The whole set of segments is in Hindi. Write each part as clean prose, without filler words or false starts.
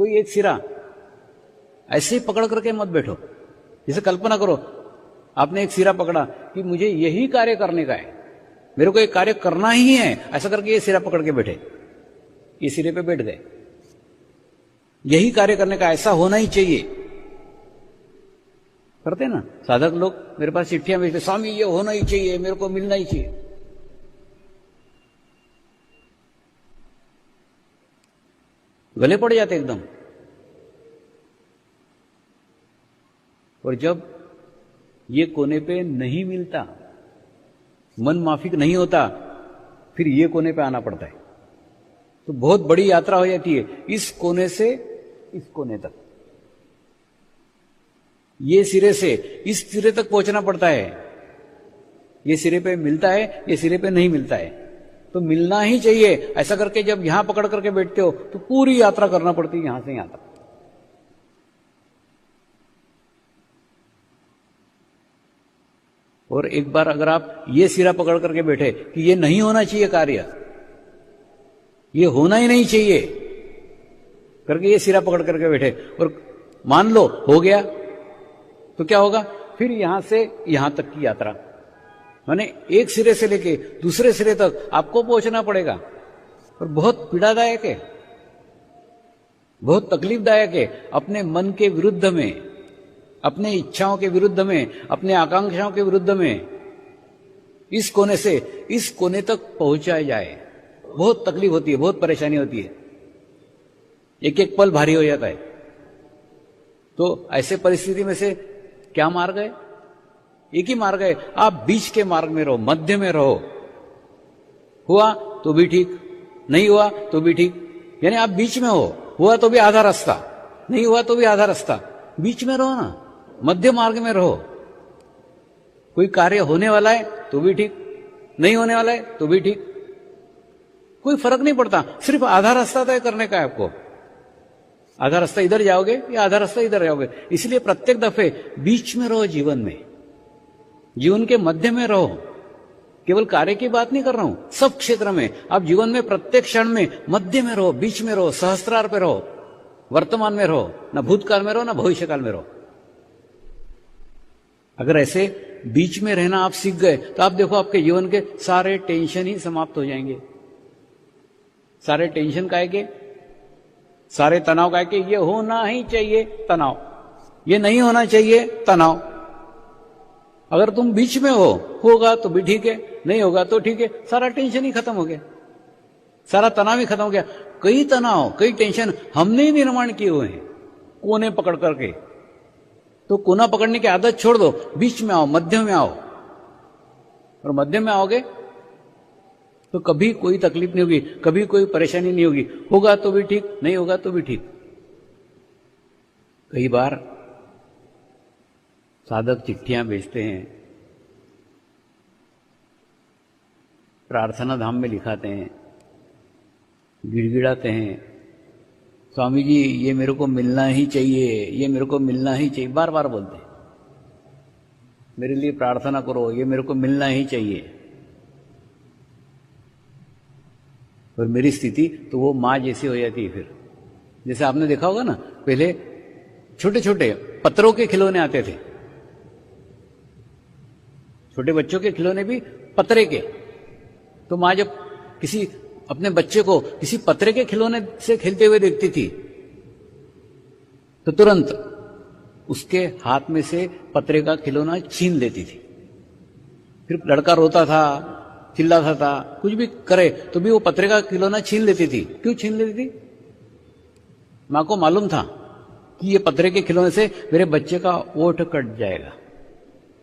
कोई एक सिरा ऐसे ही पकड़ करके मत बैठो। जैसे कल्पना करो आपने एक सिरा पकड़ा कि मुझे यही कार्य करने का है, मेरे को एक कार्य करना ही है, ऐसा करके ये सिरा पकड़ के बैठे, ये सिरे पे बैठ गए। यही कार्य करने का, ऐसा होना ही चाहिए। करते ना साधक लोग, मेरे पास चिट्ठियां भेजते, स्वामी ये होना ही चाहिए, मेरे को मिलना ही चाहिए। गले पड़ जाते एकदम। और जब ये कोने पे नहीं मिलता, मन माफिक नहीं होता, फिर ये कोने पे आना पड़ता है। तो बहुत बड़ी यात्रा हो जाती है, इस कोने से इस कोने तक, ये सिरे से इस सिरे तक पहुंचना पड़ता है। ये सिरे पे मिलता है, ये सिरे पे नहीं मिलता है, तो मिलना ही चाहिए। ऐसा करके जब यहां पकड़ करके बैठते हो तो पूरी यात्रा करना पड़ती है यहां से यहां तक। और एक बार अगर आप ये सिरा पकड़ करके बैठे कि ये नहीं होना चाहिए कार्य, ये होना ही नहीं चाहिए करके ये सिरा पकड़ करके बैठे, और मान लो हो गया, तो क्या होगा? फिर यहां से यहां तक की यात्रा, माने एक सिरे से लेके दूसरे सिरे तक आपको पहुंचना पड़ेगा। और बहुत पीड़ादायक है, बहुत तकलीफदायक है। अपने मन के विरुद्ध में, अपने इच्छाओं के विरुद्ध में, अपने आकांक्षाओं के विरुद्ध में इस कोने से इस कोने तक पहुंचाया जाए, बहुत तकलीफ होती है, बहुत परेशानी होती है, एक एक पल भारी हो जाता है। तो ऐसे परिस्थिति में से क्या मार्ग है? एक ही मार्ग है, आप बीच के मार्ग में रहो, मध्य में रहो। हुआ तो भी ठीक, नहीं हुआ तो भी ठीक, यानी आप बीच में हो। हुआ तो भी आधा रास्ता, नहीं हुआ तो भी आधा रास्ता, बीच में रहो ना, मध्य मार्ग में रहो। कोई कार्य होने वाला है तो भी ठीक, नहीं होने वाला है तो भी ठीक, कोई फर्क नहीं पड़ता। सिर्फ आधा रास्ता तय करने का है आपको, आधा रास्ता इधर जाओगे या आधा रास्ता इधर जाओगे। इसलिए प्रत्येक दफे बीच में रहो, जीवन में, जीवन के मध्य में रहो। केवल कार्य की बात नहीं कर रहा हूं, सब क्षेत्र में आप जीवन में प्रत्येक क्षण में मध्य में रहो, बीच में रहो, सहस्त्रार पे रहो, वर्तमान में रहो, ना भूतकाल में रहो ना भविष्यकाल में रहो। अगर ऐसे बीच में रहना आप सीख गए तो आप देखो आपके जीवन के सारे टेंशन ही समाप्त हो जाएंगे। सारे टेंशन काहे के, सारे तनाव काहे के? ये होना ही चाहिए तनाव, ये नहीं होना चाहिए तनाव। अगर तुम बीच में हो, होगा तो भी ठीक है, नहीं होगा तो ठीक है, सारा टेंशन ही खत्म हो गया, सारा तनाव ही खत्म हो गया। कई तनाव, कई टेंशन हमने ही निर्माण किए हुए हैं कोने पकड़ करके। तो कोना पकड़ने की आदत छोड़ दो, बीच में आओ, मध्य में आओ। और मध्य में आओगे तो कभी कोई तकलीफ नहीं होगी, कभी कोई परेशानी नहीं होगी। होगा तो भी ठीक, नहीं होगा तो भी ठीक। कई बार साधक चिट्ठियां भेजते हैं, प्रार्थना धाम में लिखाते हैं, गिड़गिड़ाते हैं, स्वामी जी ये मेरे को मिलना ही चाहिए, ये मेरे को मिलना ही चाहिए, बार बार बोलते हैं, मेरे लिए प्रार्थना करो, ये मेरे को मिलना ही चाहिए। और मेरी स्थिति तो वो माँ जैसी हो जाती है। फिर जैसे आपने देखा होगा ना, पहले छोटे छोटे पत्थरों के खिलौने आते थे, छोटे बच्चों के खिलौने भी पत्रे के। तो माँ जब किसी अपने बच्चे को किसी पत्रे के खिलौने से खेलते हुए देखती थी तो तुरंत उसके हाथ में से पत्रे का खिलौना छीन लेती थी। फिर लड़का रोता था, चिल्लाता था, कुछ भी करे तो भी वो पत्रे का खिलौना छीन लेती थी। क्यों छीन लेती थी? माँ को मालूम था कि ये पत्रे के खिलौने से मेरे बच्चे का ओठ कट जाएगा,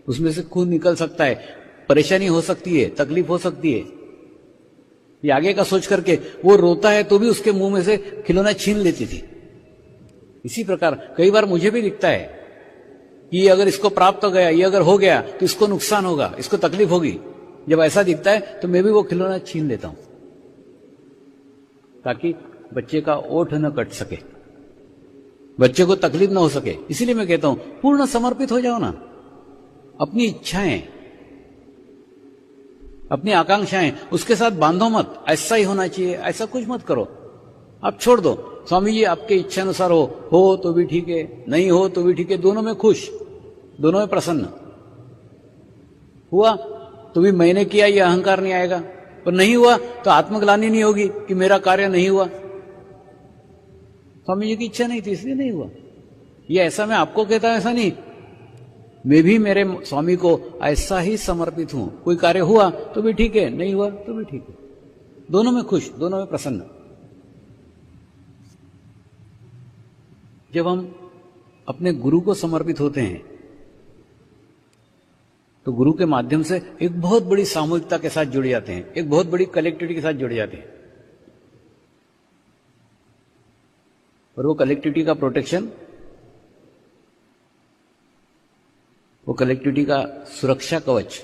उसमें से खून निकल सकता है, परेशानी हो सकती है, तकलीफ हो सकती है। ये आगे का सोच करके वो रोता है तो भी उसके मुंह में से खिलौना छीन लेती थी। इसी प्रकार कई बार मुझे भी दिखता है कि ये अगर इसको प्राप्त हो गया, ये अगर हो गया तो इसको नुकसान होगा, इसको तकलीफ होगी। जब ऐसा दिखता है तो मैं भी वो खिलौना छीन लेता हूं ताकि बच्चे का ओठ न कट सके, बच्चे को तकलीफ न हो सके। इसीलिए मैं कहता हूं पूर्ण समर्पित हो जाओ ना। अपनी इच्छाएं, अपनी आकांक्षाएं उसके साथ बांधो मत, ऐसा ही होना चाहिए, ऐसा कुछ मत करो, आप छोड़ दो। स्वामी जी आपके इच्छा अनुसार हो तो भी ठीक है, नहीं हो तो भी ठीक है, दोनों में खुश, दोनों में प्रसन्न। हुआ तो भी मैंने किया ये अहंकार नहीं आएगा, और नहीं हुआ तो आत्मग्लानि नहीं होगी कि मेरा कार्य नहीं हुआ, स्वामी जी की इच्छा नहीं थी इसलिए नहीं हुआ। ये ऐसा मैं आपको कहता हूं ऐसा नहीं, मैं भी मेरे स्वामी को ऐसा ही समर्पित हूं। कोई कार्य हुआ तो भी ठीक है, नहीं हुआ तो भी ठीक है, दोनों में खुश, दोनों में प्रसन्न। जब हम अपने गुरु को समर्पित होते हैं तो गुरु के माध्यम से एक बहुत बड़ी सामूहिकता के साथ जुड़ जाते हैं, एक बहुत बड़ी कलेक्टिविटी के साथ जुड़ जाते हैं, और वो कलेक्टिविटी का प्रोटेक्शन, वो कलेक्टिविटी का सुरक्षा कवच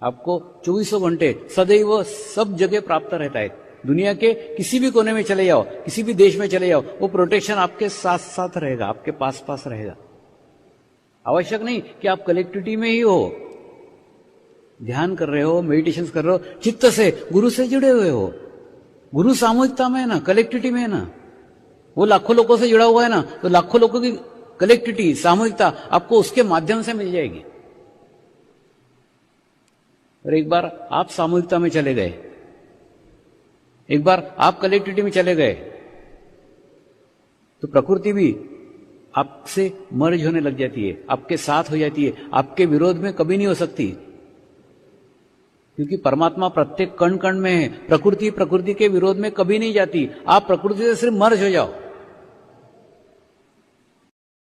आपको 24 घंटे सदैव सब जगह प्राप्त रहता है। दुनिया के किसी भी कोने में चले जाओ, किसी भी देश में चले जाओ, वो प्रोटेक्शन आपके साथ साथ रहेगा, आपके पास पास रहेगा। आवश्यक नहीं कि आप कलेक्टिविटी में ही हो, ध्यान कर रहे हो, मेडिटेशन कर रहे हो, चित्त से गुरु से जुड़े हुए हो। गुरु सामूहिकता में है ना, कलेक्टिविटी में है ना, वो लाखों लोगों से जुड़ा हुआ है ना, तो लाखों लोगों की कलेक्टिविटी, सामूहिकता आपको उसके माध्यम से मिल जाएगी। और एक बार आप सामूहिकता में चले गए, एक बार आप कलेक्टिविटी में चले गए, तो प्रकृति भी आपसे मर्ज होने लग जाती है, आपके साथ हो जाती है, आपके विरोध में कभी नहीं हो सकती, क्योंकि परमात्मा प्रत्येक कण कण में है। प्रकृति प्रकृति के विरोध में कभी नहीं जाती। आप प्रकृति से सिर्फ मर्ज हो जाओ।